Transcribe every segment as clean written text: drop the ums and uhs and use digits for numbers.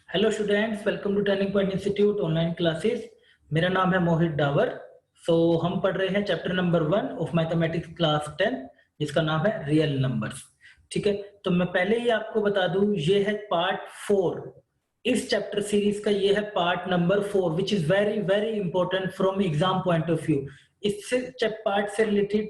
Hello students, welcome to turning point institute online classes. मेरा नाम है मोहित डावर। हम पढ़ रहे हैं chapter number 1 of mathematics class 10, जिसका नाम है रियल नंबर्स। ठीक है, तो मैं पहले ही आपको बता दूं, ये है पार्ट 4 इस चैप्टर सीरीज का। ये है part number 4 which is very very important from exam point of view. इससे पार्ट से रिलेटेड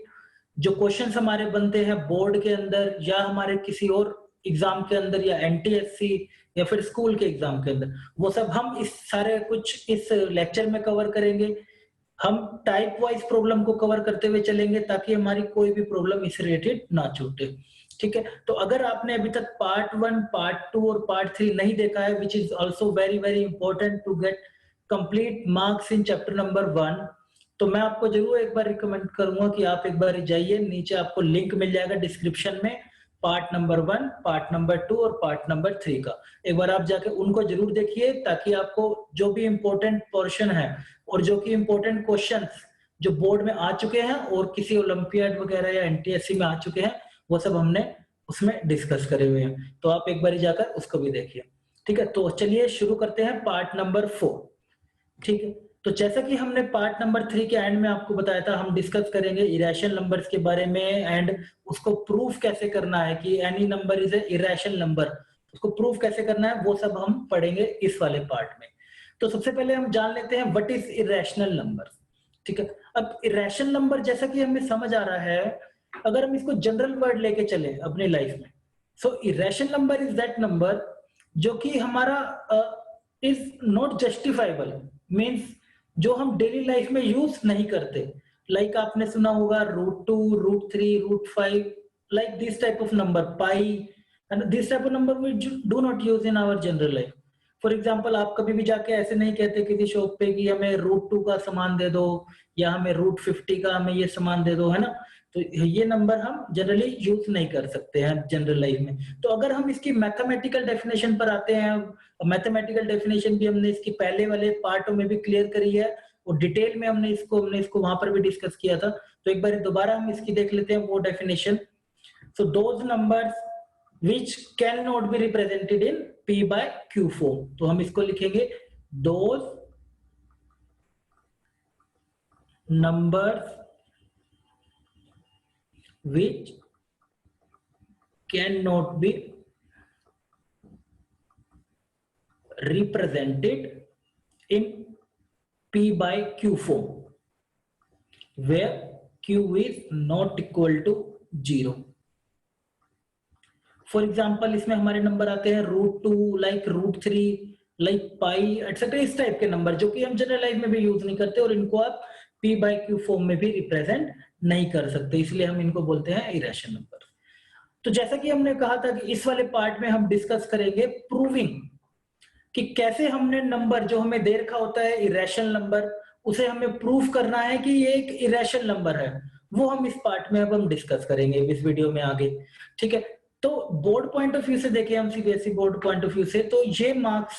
जो क्वेश्चंस हमारे बनते हैं बोर्ड के अंदर या हमारे किसी और एग्जाम के अंदर या एनटीएससी या फिर स्कूल के एग्जाम के अंदर, वो सब हम इस सारे कुछ इस लेक्चर में कवर करेंगे। हम टाइप वाइज प्रॉब्लम को कवर करते हुए चलेंगे ताकि हमारी कोई भी प्रॉब्लम इस रिलेटेड ना छूटे। ठीक है, तो अगर आपने अभी तक पार्ट 1, पार्ट 2 और पार्ट 3 नहीं देखा है, which is also very very important to get complete marks in chapter number 1, तो मैं आपको जरूर एक बार रिकमेंड करूंगा कि आप एक बार जाइए, नीचे आपको लिंक मिल जाएगा डिस्क्रिप्शन में, पार्ट नंबर 1, पार्ट नंबर 2 और पार्ट नंबर 3 का। एक बार आप जाके उनको जरूर देखिए ताकि आपको जो भी इंपॉर्टेंट पोर्शन है और जो कि इंपॉर्टेंट क्वेश्चंस जो बोर्ड में आ चुके हैं और किसी ओलंपियाड वगैरह या एनटीएससी में आ चुके हैं, वो सब हमने उसमें डिस्कस करे हुए हैं। तो आप एक बार जाकर उसको भी देखिए। ठीक है, तो चलिए शुरू करते हैं पार्ट नंबर 4। ठीक है, तो जैसा कि हमने पार्ट नंबर 3 के एंड में आपको बताया था, हम डिस्कस करेंगे इरेशनल नंबर्स के बारे में एंड उसको प्रूफ कैसे करना है कि any number is a irrational number, उसको प्रूफ कैसे करना है वो सब हम पढ़ेंगे इस वाले पार्ट में। तो सबसे पहले हम जान लेते हैं व्हाट इज इरेशनल नंबर। ठीक है, अब इरेशनल नंबर जैसा कि हमें समझ आ रहा है, अगर हम इसको जनरल वर्ड लेके चले अपनी लाइफ में, so irrational number is that number जो कि हमारा इज नॉट जस्टिफाइबल, मीन्स जो हम डेली लाइफ में यूज नहीं करते। लाइक आपने सुना होगा √2, √3, √5, like this type of number, pi, and this type of number we do not use in our general life. For example, आप कभी भी जाके ऐसे नहीं कहते किसी शॉप पे कि हमें √2 का सामान दे दो या हमें √50 का हमें ये सामान दे दो, है ना। तो ये नंबर हम जनरली यूज नहीं कर सकते हैं जनरल लाइफ में। तो अगर हम इसकी मैथमेटिकल डेफिनेशन पर आते हैं, मैथमेटिकल डेफिनेशन भी हमने इसकी पहले वाले पार्टों में भी क्लियर करी है और डिटेल में हमने इसको वहां पर भी डिस्कस किया था। तो एक बार दोबारा हम इसकी देख लेते हैं वो definition. So those numbers which cannot be represented in p by q form, तो हम इसको लिखेंगे those numbers which cannot be represented in p by q form where q is not equal to 0। For example, इसमें हमारे number आते हैं √2, like √3, like पाई etcetera, इस type के नंबर जो कि हम जनरल लाइफ में भी यूज नहीं करते और इनको आप p बाई क्यू फॉर्म में भी रिप्रेजेंट नहीं कर सकते, इसलिए हम इनको बोलते हैं इरेशनल नंबर। तो जैसा कि हमने कहा था कि इस वाले पार्ट में हम डिस्कस करेंगे प्रूविंग कि कैसे हमने नंबर जो हमें दे रखा होता है इरेशनल नंबर, उसे हमें प्रूफ करना है कि ये एक इरेशनल नंबर है। वो हम इस पार्ट में अब हम डिस्कस करेंगे इस वीडियो में आगे। ठीक है, तो बोर्ड पॉइंट ऑफ व्यू से देखें, हम CBSE board point of view से, तो ये मार्क्स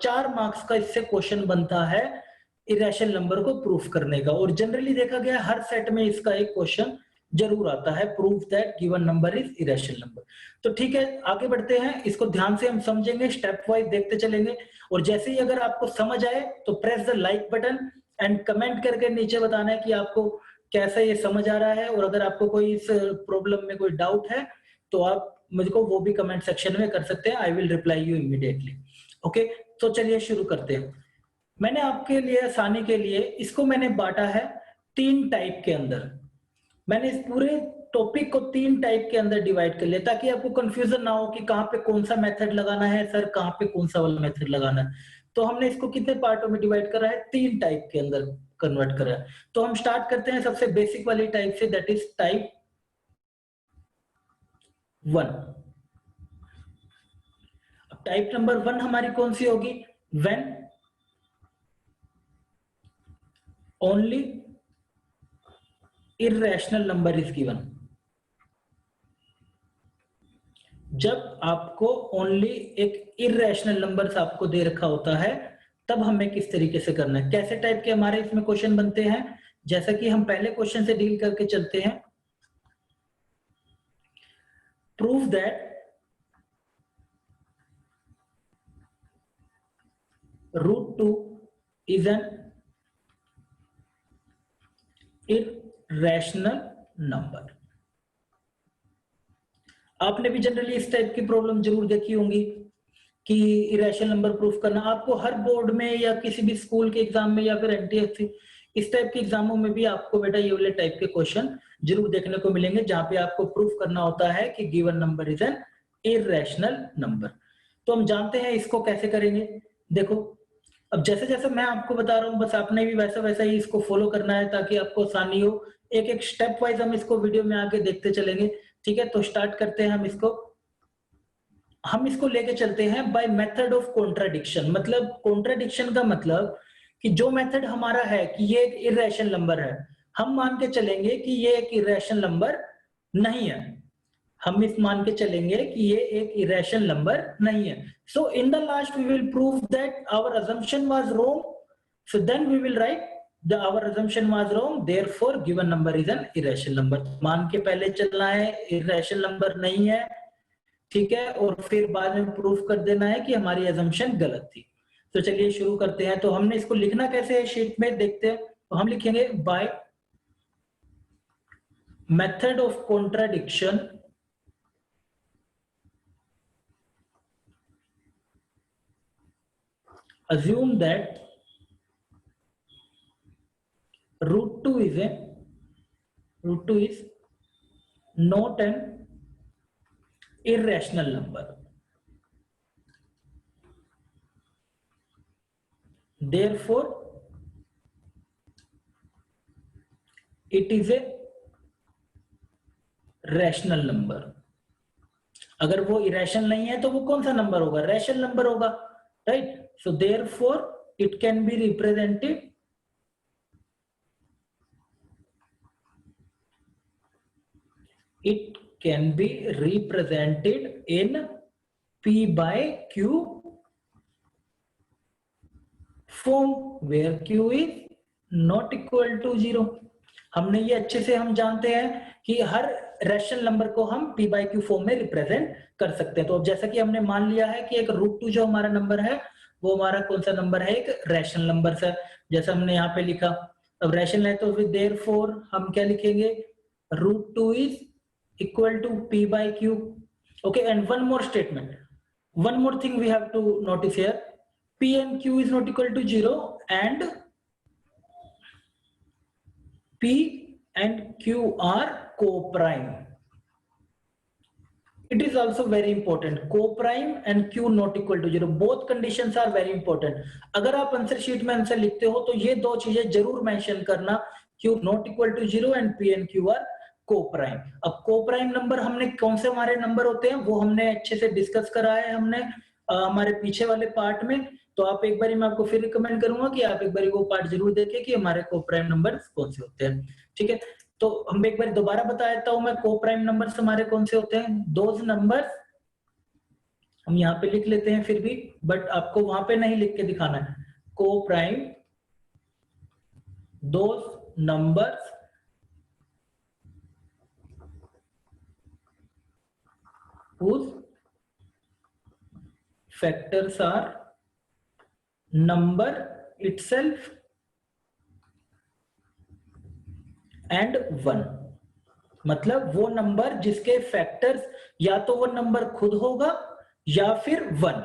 4 मार्क्स का इससे क्वेश्चन बनता है इरेशनल नंबर को प्रूफ करने का। और जनरली देखा गया हर सेट में इसका एक क्वेश्चन जरूर आता है, proof that given number is irrational number. तो ठीक है, आगे बढ़ते हैं, इसको ध्यान से हम समझेंगे, स्टेप वाइज देखते चलेंगे। और जैसे ही अगर आपको समझ आए तो press the like button and comment करके नीचे बताना है कि आपको कैसा ये समझ आ रहा है। और अगर आपको कोई इस प्रॉब्लम में कोई डाउट है तो आप मुझको वो भी कमेंट सेक्शन में कर सकते हैं, I will reply you immediately. Okay, तो चलिए शुरू करते हैं। मैंने आपके लिए आसानी के लिए इसको मैंने बांटा है 3 टाइप के अंदर। मैंने इस पूरे टॉपिक को 3 टाइप के अंदर डिवाइड कर लिया ताकि आपको कंफ्यूजन ना हो कि कहाँ पे कौन सा मेथड लगाना है सर, कहाँ पे कौन सा वाला मेथड लगाना है। तो हमने इसको कितने पार्टों में डिवाइड करा है, 3 टाइप के अंदर कन्वर्ट करा है। तो हम स्टार्ट करते हैं सबसे बेसिक वाली टाइप से, दैट इज टाइप 1। अब टाइप नंबर 1 हमारी कौन सी होगी, when only irrational number is given. जब आपको ओनली एक इर्रेशनल नंबर आपको दे रखा होता है, तब हमें किस तरीके से करना है, कैसे टाइप के हमारे इसमें क्वेश्चन बनते हैं। जैसा कि हम पहले क्वेश्चन से डील करके चलते हैं, prove that √2 is an irrational number। आपने भी जनरली इस टाइप की प्रॉब्लम जरूर देखी होंगी कि इरेशनल नंबर प्रूफ करना। आपको हर बोर्ड में या किसी भी स्कूल के एग्जाम में या फिर एनटीएससी इस टाइप के एग्जामों में भी आपको बेटा ये वाले टाइप के क्वेश्चन जरूर देखने को मिलेंगे, जहां पे आपको प्रूफ करना होता है कि given number is an irrational number. तो हम जानते हैं इसको कैसे करेंगे। देखो, अब जैसे जैसे मैं आपको बता रहा हूँ, बस आपने भी वैसा वैसा ही इसको फॉलो करना है ताकि आपको आसानी हो। एक एक स्टेप वाइज हम इसको वीडियो में आगे देखते चलेंगे, ठीक है। तो स्टार्ट करते हैं हम इसको लेके चलते हैं बाय मेथड ऑफ कॉन्ट्राडिक्शन। मतलब कॉन्ट्राडिक्शन का मतलब कि जो मेथड हमारा है कि ये एक इरेशनल नंबर है, हम मान के चलेंगे कि ये एक इरेशनल नंबर नहीं है। हम इस मान के चलेंगे कि ये एक इरेशनल नंबर नहीं है। So in the last we will prove that our assumption was wrong, so then we will write the our assumption was wrong, therefore given number is an irrational number। मान के पहले चलना है irrational number नहीं है, ठीक है, और फिर बाद में प्रूफ कर देना है कि हमारी assumption गलत थी। तो चलिए शुरू करते हैं। तो हमने इसको लिखना कैसे है शीट में देखते हैं। तो हम लिखेंगे by method of contradiction assume that √2 is not an irrational number, therefore it is a rational number। अगर वो इरेशनल नहीं है तो वो कौन सा नंबर होगा? रैशनल नंबर होगा, right. So therefore it can be represented in P by Q form where Q is not equal to 0। हमने ये अच्छे से हम जानते हैं कि हर रैशनल नंबर को हम P by Q फॉर्म में रिप्रेजेंट कर सकते हैं। तो अब जैसा कि हमने मान लिया है कि एक √2 जो हमारा नंबर है वो हमारा कौन सा नंबर है? एक रैशनल नंबर है, जैसा हमने यहाँ पे लिखा। अब रैशनल है तो फिर देयरफॉर हम क्या लिखेंगे? √2 is equal to P by Q। Okay, and one more statement, one more thing we have to notice here, P and Q is not equal to 0 and P and Q are co-prime। It is also very important, co-prime and Q not equal to 0, both conditions are very important। अगर आप answer sheet में answer लिखते हो तो ये दो चीजें जरूर मेंशन करना, Q not equal to 0 and P and Q are co-prime। अब co-prime नंबर हमने कौन से हमारे नंबर होते हैं वो हमने अच्छे से डिस्कस करा है हमने हमारे पीछे वाले पार्ट में। तो आप एक बार, मैं आपको फिर रिकमेंड करूंगा कि आप एक बार वो पार्ट जरूर देखें कि हमारे को-प्राइम नंबर कौन से होते हैं, ठीक है। तो हम एक बार दोबारा बता देता हूं मैं, को-प्राइम नंबर्स हमारे कौन से होते हैं? दोज नंबर्स, हम यहाँ पे लिख लेते हैं फिर भी, बट आपको वहां पे नहीं लिख के दिखाना है। Co-prime those numbers whose factors are number itself and 1। मतलब वो नंबर जिसके फैक्टर्स या तो वो नंबर खुद होगा या फिर 1,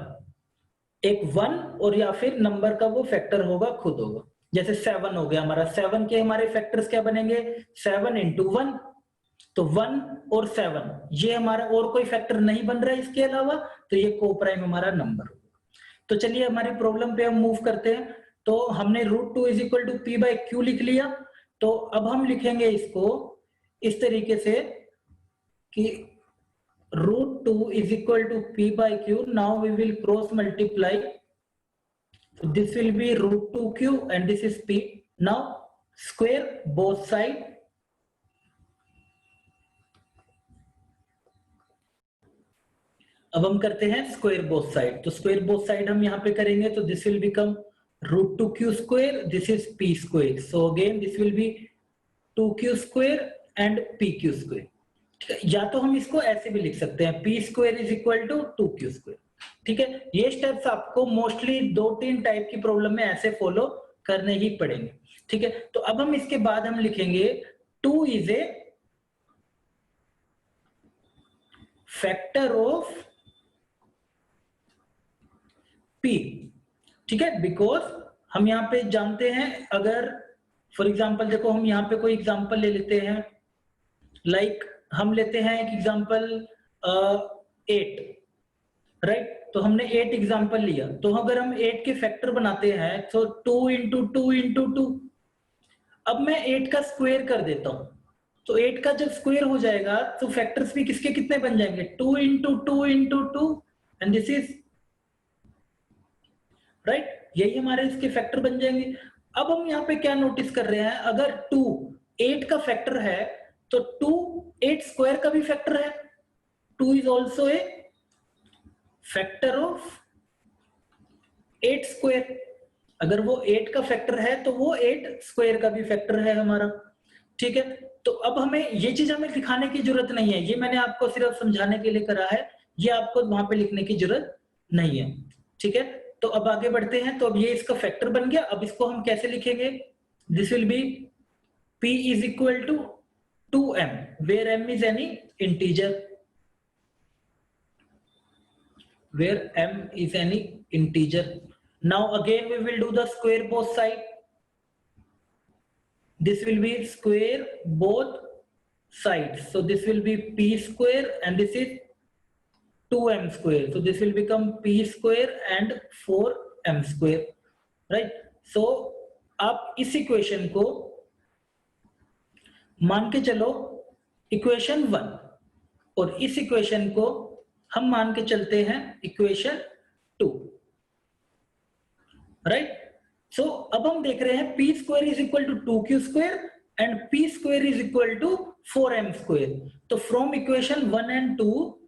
एक 1 और या फिर नंबर का वो फैक्टर होगा, खुद होगा। जैसे 7 हो गया हमारा, 7 के हमारे फैक्टर्स क्या बनेंगे? 7 into 1, तो 1 और 7 ये हमारा और कोई फैक्टर नहीं बन रहा है इसके अलावा, तो ये को-प्राइम हमारा नंबर होगा। तो चलिए हमारी प्रॉब्लम पे हम मूव करते हैं। तो हमने √2 is equal to P by Q लिख लिया। तो अब हम लिखेंगे इसको इस तरीके से कि √2 is equal to P by Q। Now we will cross multiply, so this will be √2Q and this is P। now square both side, अब हम करते हैं स्क्वायर बोथ साइड। तो स्क्वायर बोथ साइड हम यहाँ पे करेंगे तो this will become √2Q square, this is P square. So again this will B 2Q square and PQ square. या तो हम इसको ऐसे भी लिख सकते हैं, P square is equal to 2Q square. ठीक है, ये स्टेप्स आपको मोस्टली 2-3 टाइप की प्रॉब्लम में ऐसे फॉलो करने ही पड़ेंगे। ठीक है, तो अब हम इसके बाद हम लिखेंगे 2 is A factor of P। ठीक है, बिकॉज हम यहाँ पे जानते हैं, अगर फॉर एग्जाम्पल देखो हम यहाँ पे कोई एग्जाम्पल ले लेते हैं, लाइक हम लेते हैं एक एग्जाम्पल 8, राइट। तो हमने 8 एग्जाम्पल लिया, तो अगर हम 8 के फैक्टर बनाते हैं तो 2 इंटू 2 इंटू 2, अब मैं 8 का स्क्वायर कर देता हूं, तो 8 का जब स्क्वायर हो जाएगा तो फैक्टर्स भी किसके कितने बन जाएंगे, 2 into 2 into 2, and this is right, यही हमारे इसके फैक्टर बन जाएंगे। अब हम यहाँ पे क्या नोटिस कर रहे हैं, अगर 2 8 का फैक्टर है तो 2 8 स्क्वायर का भी फैक्टर है, 2 is also a factor of 8 square. अगर वो 8 का फैक्टर है तो वो 8 स्क्वायर का भी फैक्टर है हमारा। ठीक है, तो अब हमें ये चीज हमें दिखाने की जरूरत नहीं है, ये मैंने आपको सिर्फ समझाने के लिए करा है, ये आपको वहां पे लिखने की जरूरत नहीं है। ठीक है, तो अब आगे बढ़ते हैं। तो अब ये इसका फैक्टर बन गया, अब इसको हम कैसे लिखेंगे, this will be P is equal to 2m, where m is any integer, where m is any integer. Now again we will do the square both side. This will be square both sides, so this will be p square and this is 2m square, so this will become p square and 4m square, right? So आप इस equation को मान के चलो equation 1, और इस equation को हम मान के चलते हैं इक्वेशन 2, राइट। सो अब हम देख रहे हैं P square is equal to 2q square and P square is equal to 4m square. तो from equation 1 and 2,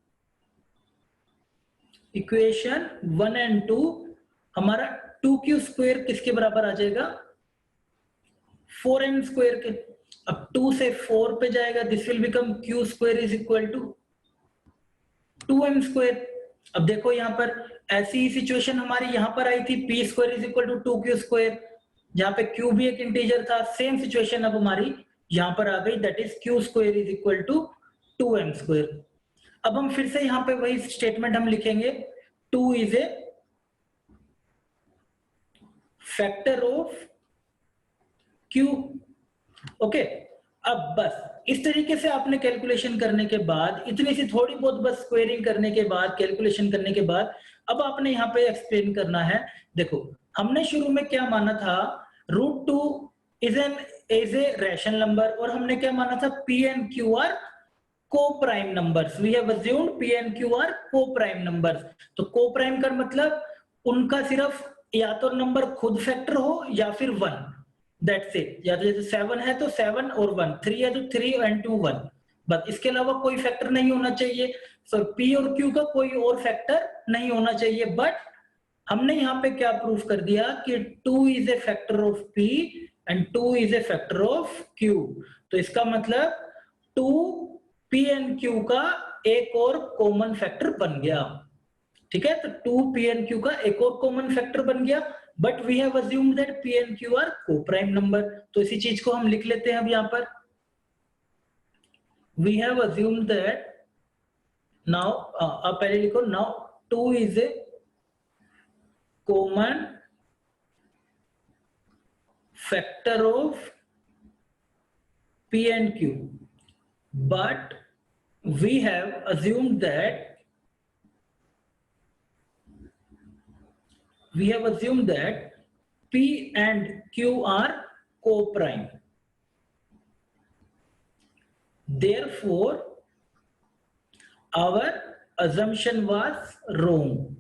equation 1 and 2 हमारा 2q स्क्वायर किसके बराबर आ जाएगा, 4m स्क्वायर के। अब 2 से 4 पे जाएगा, this will become q square is equal to 2m square. अब देखो यहाँ पर ऐसी ही सिचुएशन हमारी यहाँ पर आई थी, p square is equal to 2q square, जहाँ पे q भी एक इंटीजर था। सेम सिचुएशन अब हमारी यहाँ पर आ गई, that is q square is equal to 2m square. अब हम फिर से यहाँ पे वही स्टेटमेंट हम लिखेंगे, 2 is A factor of q। Okay, अब बस इस तरीके से आपने कैलकुलेशन करने के बाद, इतनी सी थोड़ी बहुत बस स्क्वेयरिंग करने के बाद, कैलकुलेशन करने के बाद, अब आपने यहाँ पे एक्सप्लेन करना है। देखो हमने शुरू में क्या माना था, √2 इज ए रैशनल नंबर, और हमने क्या माना था, P and Q are coprime numbers. We have assumed P and Q are coprime numbers. तो को-प्राइम का मतलब उनका सिर्फ या तो नंबर खुद फैक्टर हो या फिर 1, दैट्स इट। या तो जैसे 7 है तो 7 और 1, 3 है तो 3 and 2 1, बस इसके अलावा कोई फैक्टर नहीं होना चाहिए। सो P और Q का कोई और फैक्टर नहीं होना चाहिए। बट हमने यहाँ पे क्या प्रूफ कर दिया कि 2 is A factor of P and 2 is A factor of Q। तो इसका मतलब 2 P and Q का एक और कॉमन फैक्टर बन गया। ठीक है, तो 2 P and Q का एक और कॉमन फैक्टर बन गया, but we have assumed that P and Q are coprime number. तो इसी चीज को हम लिख लेते हैं अब यहाँ पर, we have assumed that now, आप पहले लिखो, now 2 is a common factor of P and Q, but we have assumed that P and Q are co-prime. Therefore, our assumption was wrong.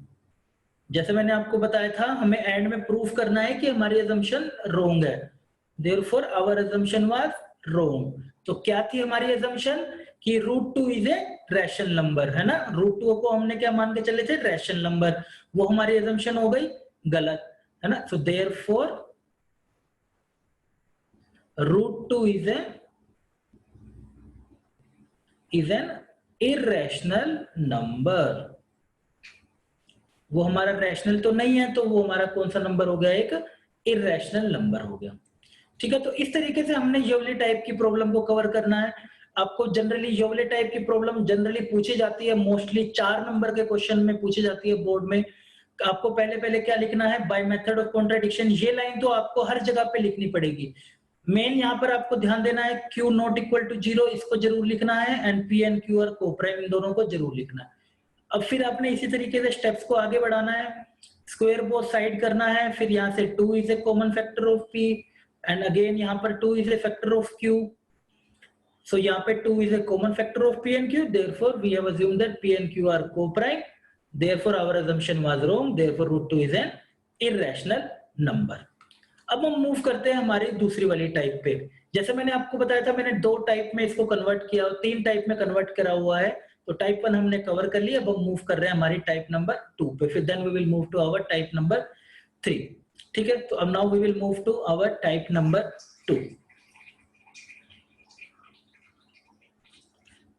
जैसे मैंने आपको बताया था, हमें एंड में प्रूफ करना है कि हमारी assumption wrong है। Therefore, our assumption was wrong. तो क्या थी हमारी assumption, कि √2 इज ए रैशनल नंबर, है ना। √2 को हमने क्या मान के चले थे, रैशनल नंबर। वो हमारी assumption हो गई गलत, है ना। So therefore √2 is an irrational number. वो हमारा रैशनल तो नहीं है, तो वो हमारा कौन सा नंबर हो गया, एक इररेशनल नंबर हो गया। ठीक है, तो इस तरीके से हमने ये वाली टाइप की प्रॉब्लम को कवर करना है। आपको जनरली ये वाले टाइप की प्रॉब्लम जनरली पूछी जाती है, मोस्टली 4 नंबर के क्वेश्चन में पूछी जाती है बोर्ड में। आपको पहले पहले क्या लिखना है, बाय मेथड ऑफ कॉन्ट्राडिक्शन। ये लाइन तो आपको हर जगह पे लिखनी पड़ेगी। मेन यहाँ पर आपको ध्यान देना है, Q नॉट इक्वल टू 0 इसको जरूर लिखना है, and P and Q are coprime, इन दोनों को जरूर लिखना है। अब फिर आपने इसी तरीके से स्टेप्स को आगे बढ़ाना है, स्क्वायर बोथ साइड करना है, फिर यहाँ से 2 is a common factor of P and again यहाँ पर 2 is A factor of Q। So यहाँ पे 2 is a common factor of P and Q. Therefore, we have assumed that P and Q are co-prime. Therefore, our assumption was wrong. Therefore, root 2 is an irrational number. अब हम move करते हैं हमारी दूसरी वाली type पे। जैसे मैंने आपको बताया था, मैंने 2 टाइप में इसको कन्वर्ट किया और 3 टाइप में कन्वर्ट करा हुआ है। तो टाइप 1 हमने कवर कर लिया। अब हम मूव कर रहे हैं हमारी टाइप नंबर 2 पे। फिर then we will move to our type number 3। ठीक है, तो अब now we will move to our type number 2।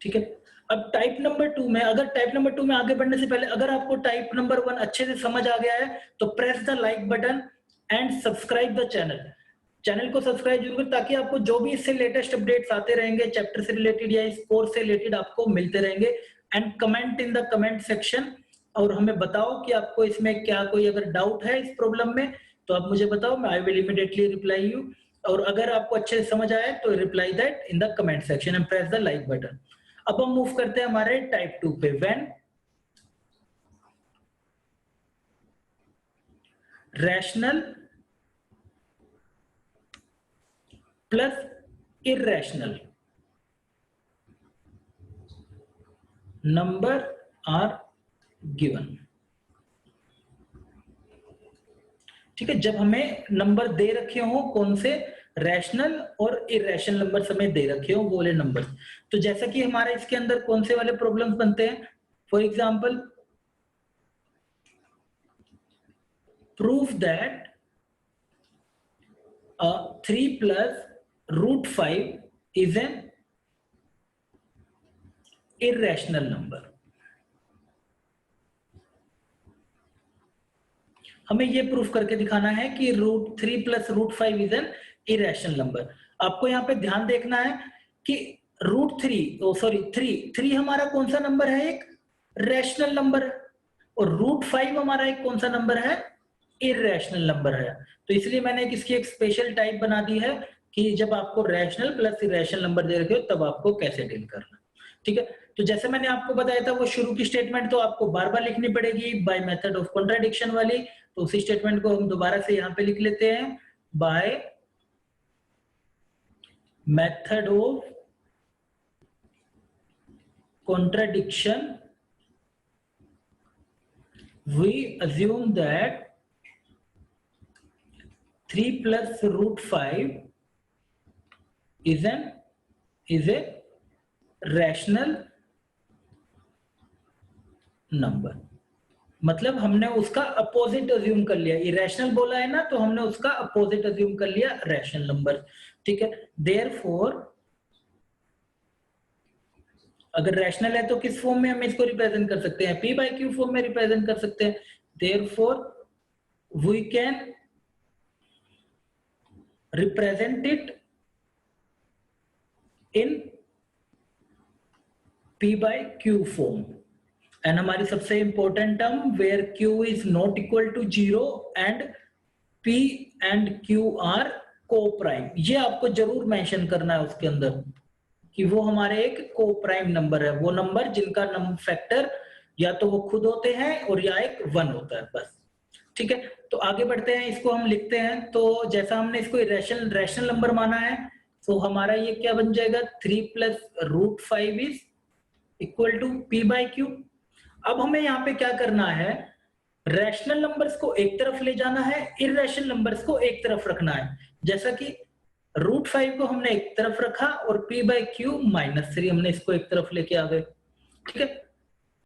ठीक है, अब टाइप नंबर 2 में, अगर टाइप नंबर 2 में आगे बढ़ने से पहले अगर आपको टाइप नंबर 1 अच्छे से समझ आ गया है तो press the like button and subscribe the channel को सब्सक्राइब जरूर करें, ताकि आपको जो भी इससे लेटेस्ट अपडेट्स आते रहेंगे चैप्टर से रिलेटेड या इस कोर्स से रिलेटेड आपको मिलते रहेंगे। And comment in the comment section, और हमें बताओ कि आपको इसमें क्या कोई अगर डाउट है इस प्रॉब्लम में तो आप मुझे बताओ, I will immediately reply you. और अगर आपको अच्छे से समझ आए तो reply that in the comment section and press the like button. अब हम मूव करते हैं हमारे टाइप 2 पे। When rational plus irrational number are given. ठीक है, जब हमें नंबर दे रखे हो, कौन से, रैशनल और इररेशनल नंबर हमें दे रखे हो वो वाले नंबर। तो जैसा कि हमारे इसके अंदर कौन से वाले प्रॉब्लम्स बनते हैं, for example proof that 3 plus root 5 is an irrational number। हमें ये प्रूफ करके दिखाना है कि √3 plus √5 is an irrational number। आपको यहाँ पे ध्यान देखना है कि √3 हमारा कौन सा नंबर है, एक रैशनल नंबर है, और √5 हमारा एक कौन सा नंबर है, इररेशनल नंबर है। तो इसलिए मैंने इसकी एक स्पेशल टाइप बना दी है कि जब आपको रैशनल प्लस इररेशनल नंबर दे रखे हो तब आपको कैसे डील करना। ठीक है, तो जैसे मैंने आपको बताया था वो शुरू की स्टेटमेंट तो आपको बार बार लिखनी पड़ेगी बाय मेथड ऑफ कॉन्ट्राडिक्शन वाली। तो उसी स्टेटमेंट को हम दोबारा से यहाँ पे लिख लेते हैं, by method of contradiction we assume that 3 plus √5 is a rational number। मतलब हमने उसका अपोजिट अज्यूम कर लिया, इरेशनल बोला है ना तो हमने उसका अपोजिट अज्यूम कर लिया, रैशनल नंबर। ठीक है, देयरफॉर अगर रैशनल है तो किस फॉर्म में हम इसको रिप्रेजेंट कर सकते हैं, P/Q फॉर्म में रिप्रेजेंट कर सकते हैं। Therefore we can represent it in P/Q form. And हमारी सबसे important term where Q is not equal to 0 and P and Q are coprime. ये आपको जरूर मेंशन करना है उसके अंदर कि वो हमारे एक को-प्राइम नंबर है, वो नंबर जिनका नंबर फैक्टर या तो वो खुद होते हैं और या एक 1 होता है, बस। ठीक है, तो आगे बढ़ते हैं, इसको हम लिखते हैं। तो जैसा हमने इसको रैशनल नंबर माना है तो हमारा ये क्या बन जाएगा, 3 plus √5 is equal to P/Q। अब हमें यहाँ पे क्या करना है, रैशनल नंबर्स को एक तरफ ले जाना है, इररेशनल नंबर्स को एक तरफ रखना है। जैसा कि √5 को हमने एक तरफ रखा और P/Q -3 हमने इसको एक तरफ लेके आ गए। ठीक है,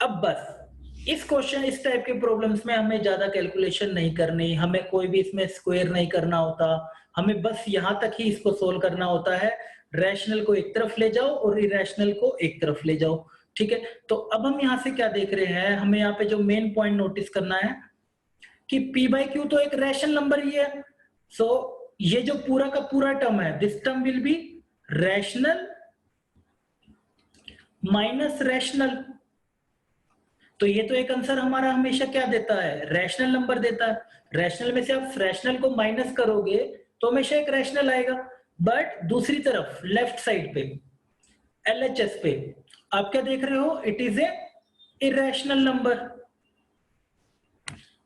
अब बस इस क्वेश्चन, इस टाइप के प्रॉब्लम्स में हमें ज्यादा कैलकुलेशन नहीं करनी, हमें कोई भी इसमें स्क्वायर नहीं करना होता, हमें बस यहां तक ही इसको सोल्व करना होता है। रैशनल को एक तरफ ले जाओ और इरेशनल को एक तरफ ले जाओ। ठीक है, तो अब हम यहाँ से क्या देख रहे हैं, हमें यहाँ पे जो मेन पॉइंट नोटिस करना है कि p बाई क्यू तो एक रैशनल नंबर ही है। सो ये जो पूरा का पूरा टर्म है, this term will be rational minus rational. तो ये तो एक आंसर हमारा हमेशा क्या देता है, रैशनल नंबर देता है। रैशनल में से आप रैशनल को माइनस करोगे तो हमेशा एक रैशनल आएगा। बट दूसरी तरफ लेफ्ट साइड पे LHS पे आप क्या देख रहे हो, it is a irrational number.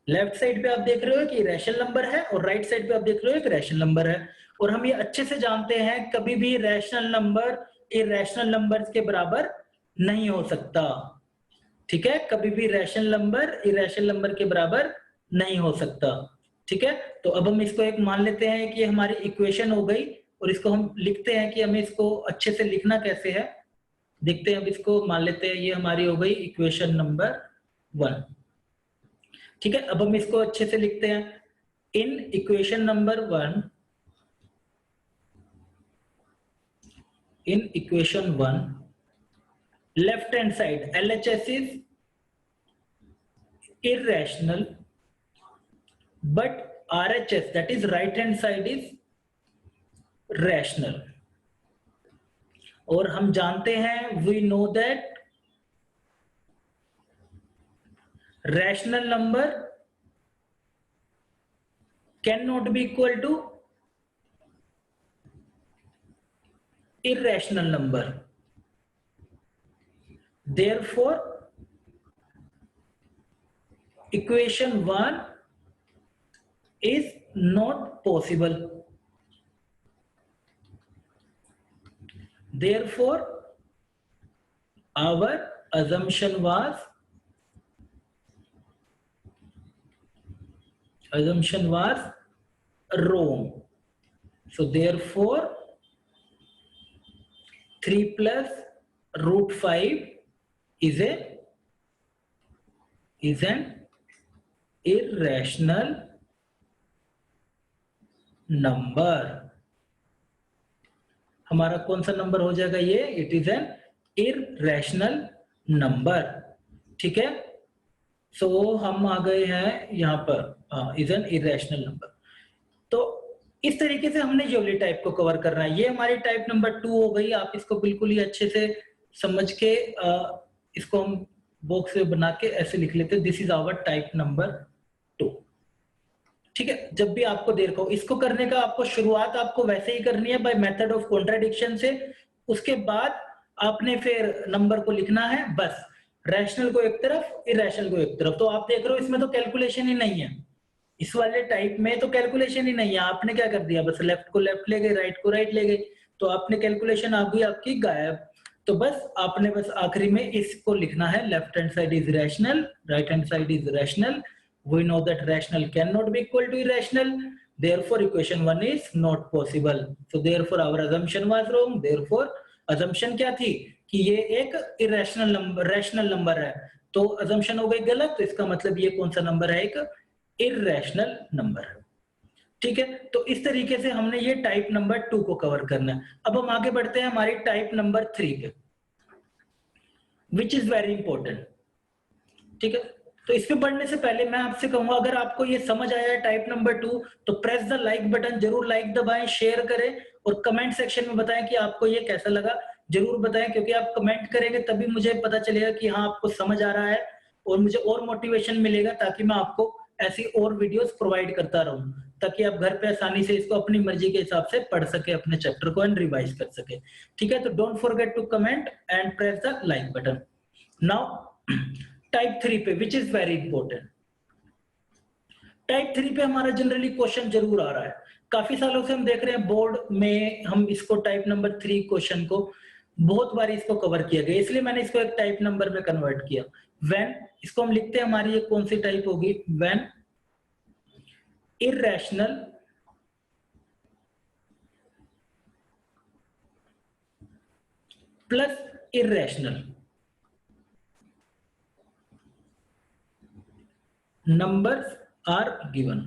Left side पे आप देख रहे हो कि रैशनल नंबर है और राइट साइड पे आप देख रहे हो एक रैशनल नंबर है। और हम ये अच्छे से जानते हैं कभी भी रैशनल नंबर इरेशनल नंबर्स के बराबर नहीं हो सकता। ठीक है, कभी भी रैशनल नंबर इरेशनल नंबर के बराबर नहीं हो सकता। ठीक है, तो अब हम इसको एक मान लेते हैं कि हमारी इक्वेशन हो गई और इसको हम लिखते हैं कि हमें इसको अच्छे से लिखना कैसे है। देखते हैं, अब इसको मान लेते हैं ये हमारी हो गई इक्वेशन नंबर 1। ठीक है, अब हम इसको अच्छे से लिखते हैं। In equation number 1, in equation 1 left hand side LHS is irrational but RHS, that is right hand side, is rational। और हम जानते हैं, we know that rational number cannot be equal to irrational number, therefore equation 1 is not possible। Therefore our assumption was wrong। So therefore 3 plus root 5 is an irrational number। हमारा कौन सा number हो जाएगा ये, it is an irrational number. ठीक है, सो हम आ गए हैं यहाँ पर, इज एन इररेशनल नंबर। तो इस तरीके से हमने ये वाली टाइप को कवर करना है। ये हमारी टाइप नंबर 2 हो गई। आप इसको बिल्कुल ही अच्छे से समझ के इसको हम बॉक्स में बना के ऐसे लिख लेते हैं, this is our type number 2। ठीक है, जब भी आपको देर को इसको करने का, आपको शुरुआत आपको वैसे ही करनी है बाय मेथड ऑफ कॉन्ट्राडिक्शन से। उसके बाद आपने फिर नंबर को लिखना है, बस रैशनल को एक तरफ इरेशनल को एक तरफ। तो आप देख रहे हो इसमें तो कैलकुलेशन ही नहीं है, इस वाले टाइप में तो कैलकुलेशन ही नहीं है। आपने क्या कर दिया, बस लेफ्ट को लेफ्ट ले गए, राइट को राइट ले गए, तो आपने कैलकुलेशन आ गई आपकी गायब। तो बस आपने बस आखिरी में इसको लिखना है, left hand side is rational, right hand side is rational. We know that rational cannot be equal to irrational, therefore equation 1 is not possible। So therefore our assumption was wrong। Therefore assumption क्या थी कि ये एक irrational number rational number है, तो assumption हो गई गलत। तो इसका मतलब ये कौन सा नंबर है, एक irrational नंबर। ठीक है, तो इस तरीके से हमने ये टाइप नंबर 2 को कवर करना है। अब हम आगे बढ़ते हैं हमारी टाइप नंबर 3 पे, विच इज वेरी इंपॉर्टेंट। ठीक है, तो इसमें बढ़ने से पहले मैं आपसे कहूंगा, अगर आपको ये समझ आया है टाइप नंबर 2, तो प्रेस द लाइक बटन, जरूर लाइक दबाएं, शेयर करें और कमेंट सेक्शन में बताएं कि आपको ये कैसा लगा। जरूर बताएं, क्योंकि आप कमेंट करेंगे तभी मुझे पता चलेगा कि हाँ आपको समझ आ रहा है और मुझे और मोटिवेशन मिलेगा, ताकि मैं आपको ऐसी और वीडियोस प्रोवाइड करता रहूं, ताकि आप घर पे आसानी से इसको अपनी मर्जी के हिसाब से पढ़ सके, अपने चैप्टर को एंड रिवाइज कर सके। ठीक है, तो don't forget to comment and press the like button. Now type 3 पे, which is very important. Type 3 पे हमारा जनरली क्वेश्चन जरूर आ रहा है, काफी सालों से हम देख रहे हैं बोर्ड में, हम इसको टाइप नंबर 3 क्वेश्चन को बहुत बार इसको कवर किया गया, इसलिए मैंने इसको एक टाइप नंबर में कन्वर्ट किया। व्हेन, इसको हम लिखते हैं, हमारी ये कौन सी टाइप होगी, when irrational plus irrational numbers are given.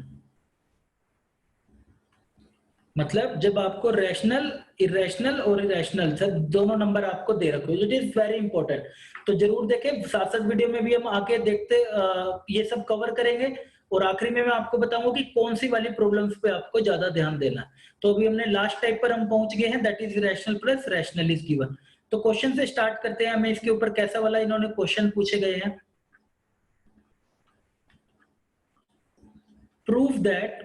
मतलब जब आपको रैशनल इरेशनल और इरेशनल सर दोनों नंबर आपको दे रखे हो, इट इज वेरी इंपॉर्टेंट। तो जरूर देखें, साथ साथ वीडियो में भी हम आके देखते ये सब कवर करेंगे, और आखिरी में मैं आपको बताऊंगा कि कौन सी वाली प्रॉब्लम्स पे आपको ज्यादा ध्यान देना है। तो अभी हमने लास्ट टाइप पर हम पहुंच गए हैं, that is irrational plus rational is given. तो क्वेश्चन से स्टार्ट करते हैं, हमें इसके ऊपर कैसा वाला इन्होंने क्वेश्चन पूछे गए हैं। Prove that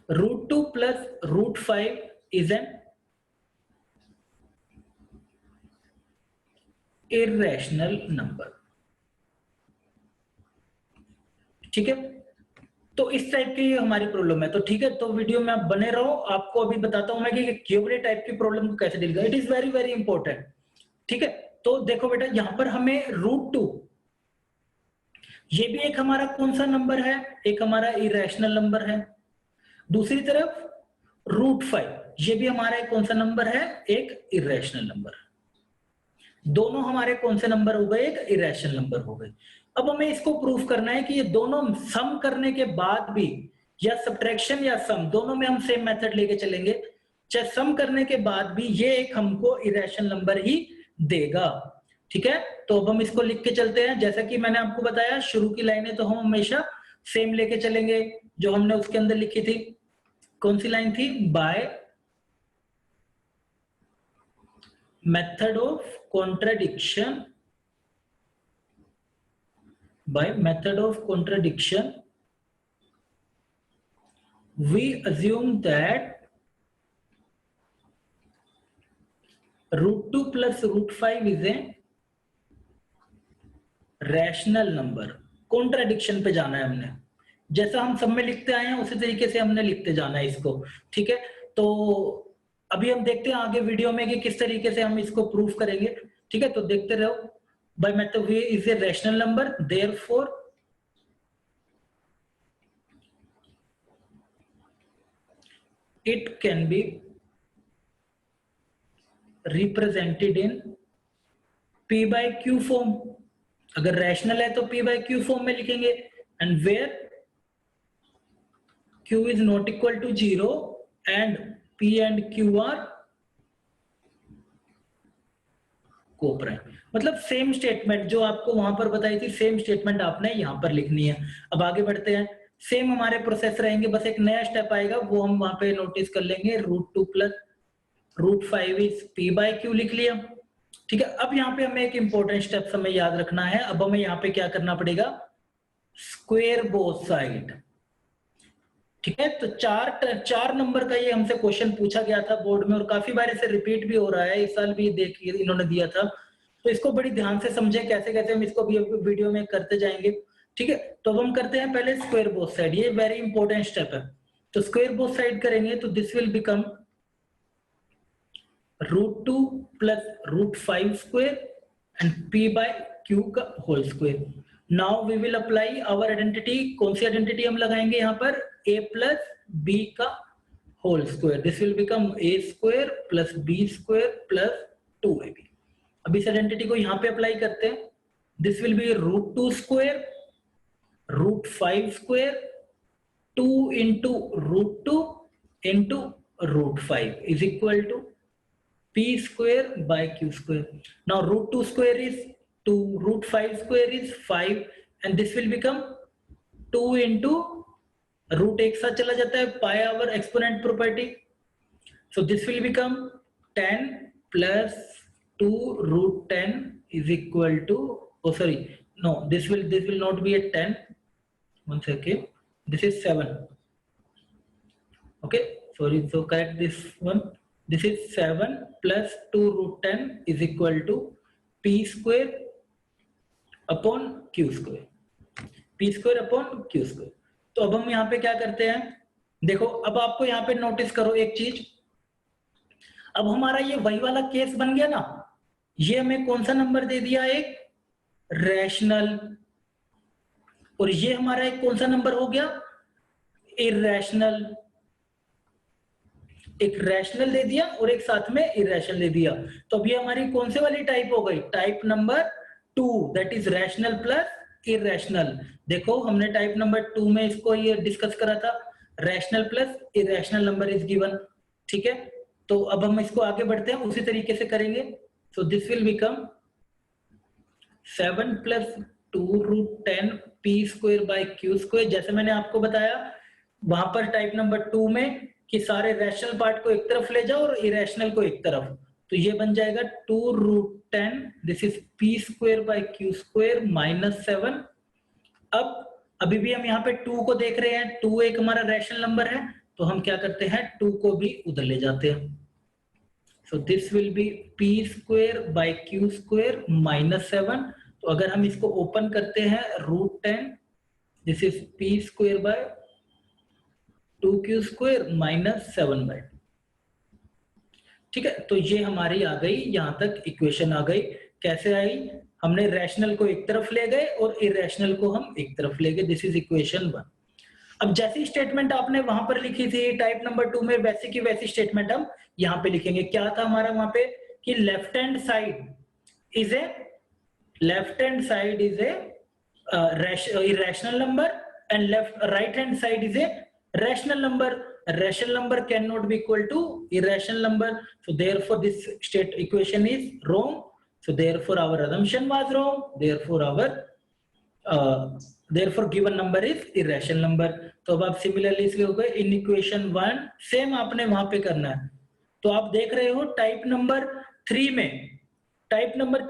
√2 plus √5 is an irrational number। ठीक है, तो इस टाइप की हमारी प्रॉब्लम है। तो ठीक है, तो वीडियो में आप बने रहो, आपको अभी बताता हूं मैं कि क्यूबरे टाइप की प्रॉब्लम को कैसे डील करें। It is very very important. ठीक है, तो देखो बेटा, यहां पर हमें √2, ये भी एक हमारा कौन सा नंबर है, एक हमारा इरेशनल नंबर है। दूसरी तरफ √5, ये भी हमारा एक कौन सा नंबर है, एक इरेशनल नंबर। दोनों हमारे कौन से नंबर हो गए, एक इरेशनल नंबर हो गए। अब हमें इसको प्रूफ करना है कि ये दोनों सम करने के बाद भी, या सब्ट्रैक्शन या सम, दोनों में हम सेम मेथड लेके चलेंगे, चाहे सम करने के बाद भी ये एक हमको इरेशनल नंबर ही देगा। ठीक है, तो अब हम इसको लिख के चलते हैं। जैसा कि मैंने आपको बताया, शुरू की लाइनें तो हम हमेशा सेम लेके चलेंगे जो हमने उसके अंदर लिखी थी। कौन सी लाइन थी, by method of contradiction, by method of contradiction we assume that √2 plus √5 is a rational number। Contradiction पे जाना है हमने, जैसा हम सब में लिखते आए हैं उसी तरीके से हमने लिखते जाना है इसको। ठीक है, तो अभी हम देखते हैं आगे वीडियो में कि किस तरीके से हम इसको प्रूफ करेंगे। ठीक है, तो देखते रहो। by method v is a rational number, therefore it can be represented in p by q form। अगर रैशनल है तो p by q फॉर्म में लिखेंगे, and where q is not equal to 0 and p and q are coprime. मतलब same statement जो आपको वहां पर बताई थी, सेम स्टेटमेंट आपने यहां पर लिखनी है। अब आगे बढ़ते हैं, सेम हमारे प्रोसेस रहेंगे, बस एक नया स्टेप आएगा, वो हम वहां पे नोटिस कर लेंगे। √2 plus √5 is p by q लिख लिया। ठीक है, अब यहाँ पे हमें एक इंपॉर्टेंट स्टेप हमें याद रखना है। अब हमें यहाँ पे क्या करना पड़ेगा, स्क्वायर बोथ साइड। ठीक है, तो चार नंबर का ये हमसे क्वेश्चन पूछा गया था बोर्ड में, और काफी बार इसे रिपीट भी हो रहा है, इस साल भी देखिए इन्होंने दिया था। तो इसको बड़ी ध्यान से समझें, कैसे कैसे हम इसको भी वीडियो में करते जाएंगे। ठीक है, तो अब हम करते हैं पहले स्क्वायर बोथ साइड, ये वेरी इंपॉर्टेंट स्टेप है। तो स्क्वायर बोथ साइड करेंगे तो this will become √2 plus √5 square and p by q का whole square. Now we will apply our identity. कौन सी आइडेंटिटी हम लगाएंगे यहाँ पर, a plus b का whole square. This will become a square plus b square plus 2ab। अब इस आइडेंटिटी को यहाँ पे अप्लाई करते हैं। This will B √2 square √5 square 2 into √2 into √5 is equal to p square by q square। Now √2 square is 2, √5 square is 5, and this will become 2 into root एक साथ चला जाता है, by our exponent property. So this will become 10 plus 2 √10 is equal to, oh sorry, no, this will not be a 10, one second, this is 7, okay, sorry, so correct this one, this is 7 plus 2 √10 is equal to p square upon q square, p square upon q square। तो अब हम यहाँ पे क्या करते हैं, देखो अब आपको यहाँ पे नोटिस करो एक चीज, अब हमारा ये वही वाला केस बन गया ना, ये हमें कौन सा नंबर दे दिया, एक रैशनल, और ये हमारा एक कौन सा नंबर हो गया, इरैशनल। एक रैशनल दे दिया और एक साथ में इरैशनल दे दिया। तो अब ये हमारी कौन से वाली टाइप हो गई, type number 2, that is rational plus irrational. देखो हमने टाइप नंबर 2 में इसको ये डिस्कस करा था, rational plus irrational number is given. ठीक है, तो अब हम इसको आगे बढ़ते हैं, उसी तरीके से करेंगे। सो दिस विल बिकम 7 + 2√10 p²/q²। जैसे मैंने आपको बताया वहां पर टाइप नंबर 2 में कि सारे रैशनल पार्ट को एक तरफ ले जाओ और इरेशनल को एक तरफ, तो ये बन जाएगा 2√10, दिस इज p²/q² - 7। अब अभी भी हम यहाँ पे 2 को देख रहे हैं, 2 एक हमारा रैशनल नंबर है, तो हम क्या करते हैं 2 को भी उधर ले जाते हैं। सो दिस विल बी p²/q² - 7। तो अगर हम इसको ओपन करते हैं √10, दिस इज p²/2q² - 7/2। ठीक है, तो ये हमारी आ गई, यहां तक इक्वेशन आ गई। कैसे आई? हमने रैशनल को एक तरफ ले गए और इरेशनल को हम एक तरफ ले गए। This is equation 1। अब जैसी स्टेटमेंट आपने वहां पर लिखी थी टाइप नंबर 2 में, वैसी की वैसी स्टेटमेंट हम यहाँ पे लिखेंगे। क्या था हमारा वहां पे कि left hand side is a irrational number and right hand side is a rational number. A rational number cannot be equal to irrational number, so therefore this state equation is wrong. So therefore our assumption was wrong, therefore given number is irrational number. तो अब आप similarly इसलिए हो गए इन equation 1 same आपने वहां पे करना है। तो आप देख रहे हो टाइप नंबर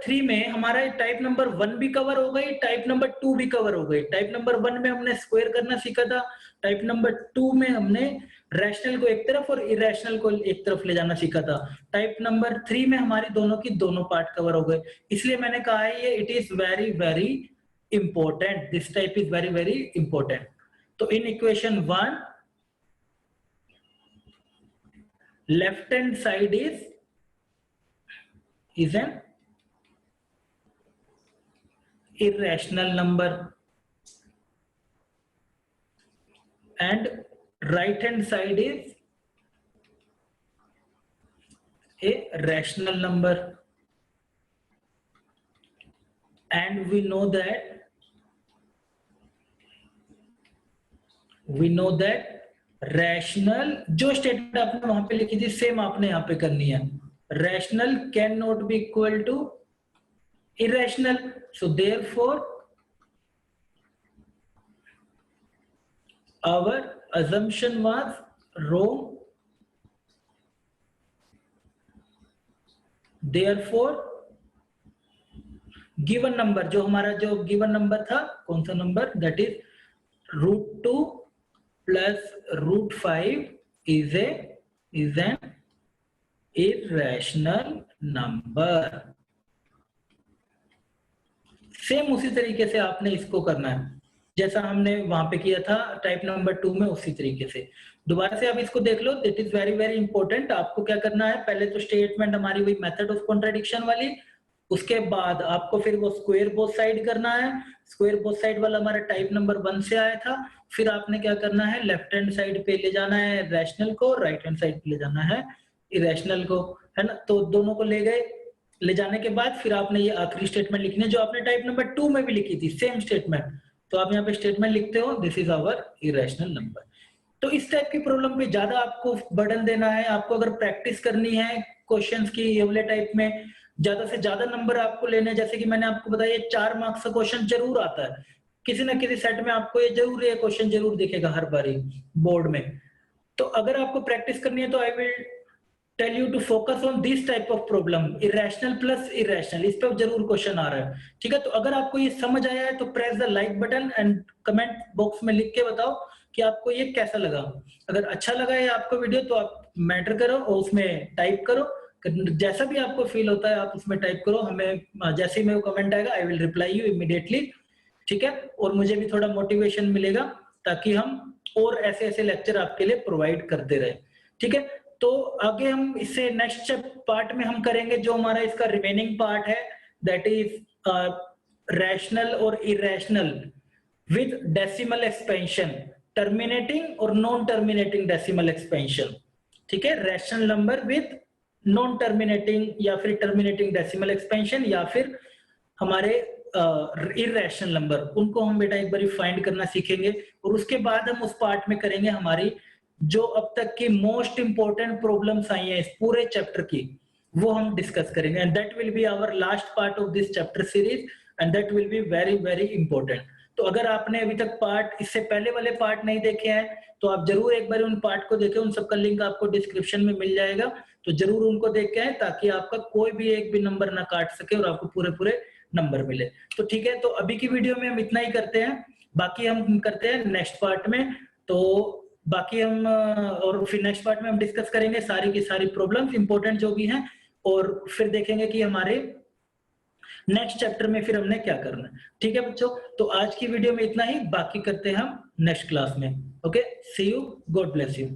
3 में हमारा टाइप नंबर 1 भी कवर हो गई, टाइप नंबर 2 भी कवर हो गई। टाइप नंबर 1 में हमने स्क्वायर करना सीखा था, टाइप नंबर 2 में हमने रैशनल को एक तरफ और इरेशनल को एक तरफ ले जाना सीखा था। टाइप नंबर 3 में हमारी दोनों की दोनों पार्ट कवर हो गए। इसलिए मैंने कहा है ये it is very very important, this type is very very important. तो in equation 1 left hand side is an irrational number and right hand side is a rational number, and we know that rational जो statement आपने वहां पे लिखी थी same आपने यहाँ पे करनी है। Rational can not be equal to irrational, so therefore our assumption was wrong, therefore given number जो हमारा जो given number था कौन सा number, that is √2 plus √5 is an irrational number। Same उसी तरीके से आपने इसको करना है जैसा हमने वहां पे किया था टाइप नंबर 2 में, उसी तरीके से दोबारा से आप इसको देख लो। It is very very important. आपको क्या करना है, पहले तो स्टेटमेंट हमारी वही मेथड ऑफ कॉन्ट्राडिक्शन वाली, उसके बाद आपको फिर वो स्क्वायर बोथ साइड करना है। स्क्वायर बोथ साइड वाला हमारा टाइप नंबर 1 से आया था। फिर आपने क्या करना है, लेफ्ट हैंड साइड पे ले जाना है रैशनल को, राइट हैंड साइड पे ले जाना है इरेशनल को, है ना। तो दोनों को ले गए, ले जाने के बाद फिर आपने ये आखिरी स्टेटमेंट लिखनी है जो आपने टाइप नंबर 2 में भी लिखी थी, सेम स्टेटमेंट। तो आप यहाँ पे स्टेटमेंट लिखते हो this is our irrational number. तो इस टाइप की प्रॉब्लम पे ज्यादा आपको बर्डन देना है। आपको अगर प्रैक्टिस करनी है क्वेश्चंस की ये वाले टाइप में, ज्यादा से ज्यादा नंबर आपको लेने हैं। जैसे कि मैंने आपको बताया 4 मार्क्स का क्वेश्चन जरूर आता है, किसी ना किसी सेट में आपको ये जरूर ये क्वेश्चन जरूर दिखेगा हर बारी बोर्ड में। तो अगर आपको प्रैक्टिस करनी है तो I will tell you to focus on this type of problem, irrational plus irrational, इस पे जरूर क्वेश्चन आ रहा है। ठीक है, तो अगर आपको ये समझ आया है तो press the like button and comment box में लिख के बताओ कि आपको ये कैसा लगा। अगर अच्छा लगा है आपको वीडियो तो आप मैटर करो और उसमें टाइप करो, जैसा भी आपको फील होता है आप उसमें टाइप करो। हमें जैसे ही मेरे को कमेंट आएगा I will reply you immediately. ठीक है, और मुझे भी थोड़ा मोटिवेशन मिलेगा ताकि हम और ऐसे ऐसे लेक्चर आपके लिए प्रोवाइड करते रहे। ठीक है, तो आगे हम इससे नेक्स्ट पार्ट में हम करेंगे जो हमारा इसका रिमेनिंग पार्ट है, दैट इज रैशनल और irrational with decimal expansion, terminating और नॉन टर्मिनेटिंग डेसिमल एक्सपेंशन। ठीक है, rational number with non terminating या फिर टर्मिनेटिंग डेसिमल एक्सपेंशन, या फिर हमारे इरेशनल नंबर, उनको हम बेटा एक बार फाइंड करना सीखेंगे। और उसके बाद हम उस पार्ट में करेंगे हमारी जो अब तक की मोस्ट इंपॉर्टेंट प्रॉब्लम्स आई हैं इस पूरे चैप्टर की, वो हम डिस्कस करेंगे and that will be our last part of this chapter series and that will be very very important. तो अगर आपने अभी तक पार्ट इससे पहले वाले पार्ट नहीं देखे हैं तो आप जरूर एक बार उन पार्ट को देखें, उन सबका लिंक आपको डिस्क्रिप्शन में मिल जाएगा, तो जरूर उनको देख के आए ताकि आपका कोई भी एक भी नंबर ना काट सके और आपको पूरे पूरे नंबर मिले। तो ठीक है, तो अभी की वीडियो में हम इतना ही करते हैं, बाकी हम करते हैं नेक्स्ट पार्ट में। तो बाकी हम और फिर नेक्स्ट पार्ट में हम डिस्कस करेंगे सारी की सारी प्रॉब्लम्स इंपॉर्टेंट जो भी हैं, और फिर देखेंगे कि हमारे नेक्स्ट चैप्टर में फिर हमने क्या करना है। ठीक है बच्चों, तो आज की वीडियो में इतना ही, बाकी करते हैं हम नेक्स्ट क्लास में। Okay, see you, God bless you.